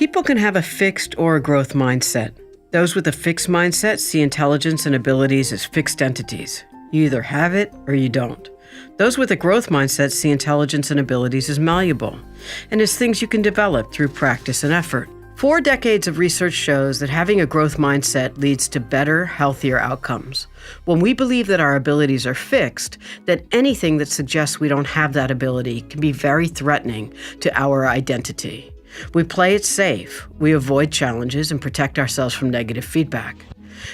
People can have a fixed or a growth mindset. Those with a fixed mindset see intelligence and abilities as fixed entities. You either have it or you don't. Those with a growth mindset see intelligence and abilities as malleable and as things you can develop through practice and effort. 4 decades of research shows that having a growth mindset leads to better, healthier outcomes. When we believe that our abilities are fixed, then anything that suggests we don't have that ability can be very threatening to our identity. We play it safe, we avoid challenges, and protect ourselves from negative feedback.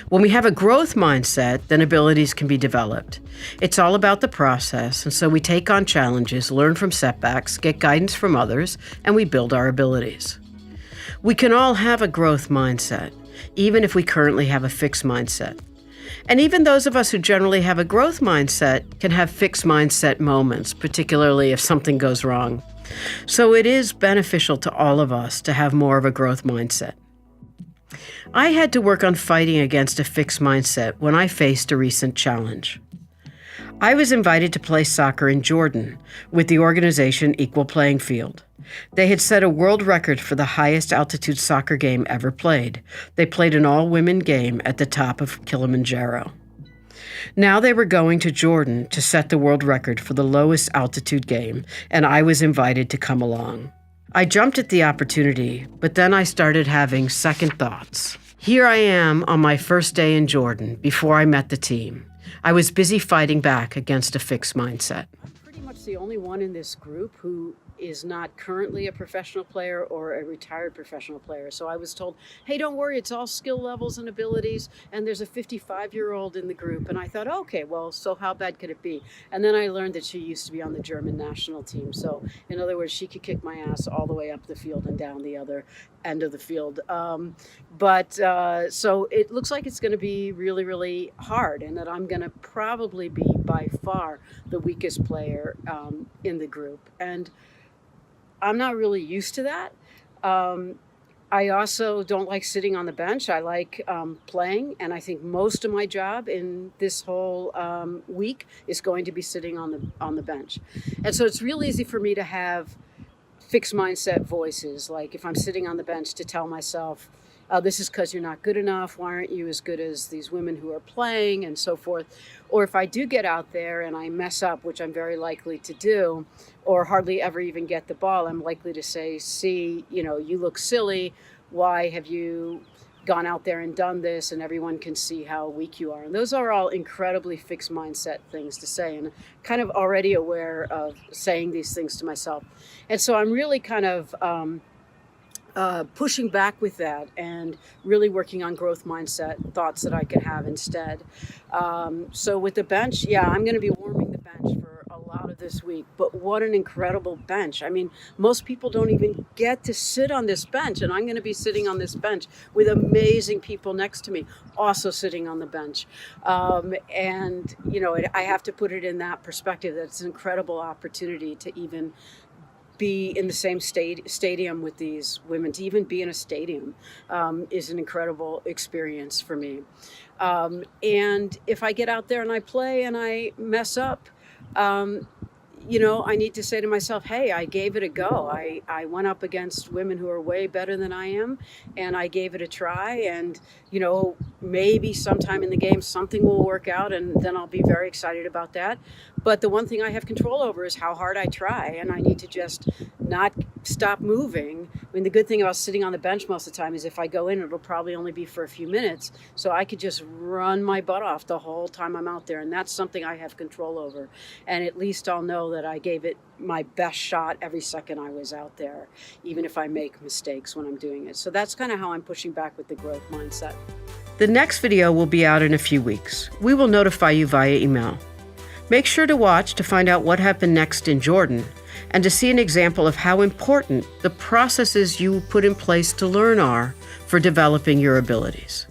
When we have a growth mindset, then abilities can be developed. It's all about the process, and so we take on challenges, learn from setbacks, get guidance from others, and we build our abilities. We can all have a growth mindset, even if we currently have a fixed mindset. And even those of us who generally have a growth mindset can have fixed mindset moments, particularly if something goes wrong. So it is beneficial to all of us to have more of a growth mindset. I had to work on fighting against a fixed mindset when I faced a recent challenge. I was invited to play soccer in Jordan with the organization Equal Playing Field. They had set a world record for the highest altitude soccer game ever played. They played an all-women game at the top of Kilimanjaro. Now they were going to Jordan to set the world record for the lowest altitude game, and I was invited to come along. I jumped at the opportunity, but then I started having second thoughts. Here I am on my first day in Jordan before I met the team. I was busy fighting back against a fixed mindset. I'm pretty much the only one in this group who is not currently a professional player or a retired professional player. So I was told, hey, don't worry, it's all skill levels and abilities, and there's a 55-year-old in the group. And I thought, okay, well, so how bad could it be? And then I learned that she used to be on the German national team. So in other words, she could kick my ass all the way up the field and down the other end of the field. So it looks like it's going to be really, really hard, and that I'm going to probably be by far the weakest player in the group. And I'm not really used to that. I also don't like sitting on the bench. I like playing, and I think most of my job in this whole week is going to be sitting on the bench. And so it's real easy for me to have fixed mindset voices, like if I'm sitting on the bench, to tell myself, oh, this is because you're not good enough. Why aren't you as good as these women who are playing, and so forth. Or if I do get out there and I mess up, which I'm very likely to do, or hardly ever even get the ball, I'm likely to say, see, you look silly. Why have you gone out there and done this? And everyone can see how weak you are. And those are all incredibly fixed mindset things to say, and kind of already aware of saying these things to myself. And so I'm really kind of pushing back with that and really working on growth mindset thoughts that I could have instead. So with the bench, I'm going to be warming the bench for a lot of this week, but what an incredible bench. I mean, most people don't even get to sit on this bench, and I'm going to be sitting on this bench with amazing people next to me also sitting on the bench. I have to put it in that perspective, that it's an incredible opportunity to even be in the same stadium with these women. To even be in a stadium is an incredible experience for me. And if I get out there and I play and I mess up, I need to say to myself, hey, I gave it a go. I went up against women who are way better than I am, and I gave it a try. And, maybe sometime in the game something will work out, and then I'll be very excited about that. But the one thing I have control over is how hard I try, and I need to just not stop moving. I mean, the good thing about sitting on the bench most of the time is if I go in, it'll probably only be for a few minutes. So I could just run my butt off the whole time I'm out there. And that's something I have control over. And at least I'll know that I gave it my best shot every second I was out there, even if I make mistakes when I'm doing it. So that's kind of how I'm pushing back with the growth mindset. The next video will be out in a few weeks. We will notify you via email. Make sure to watch to find out what happened next in Jordan, and to see an example of how important the processes you put in place to learn are for developing your abilities.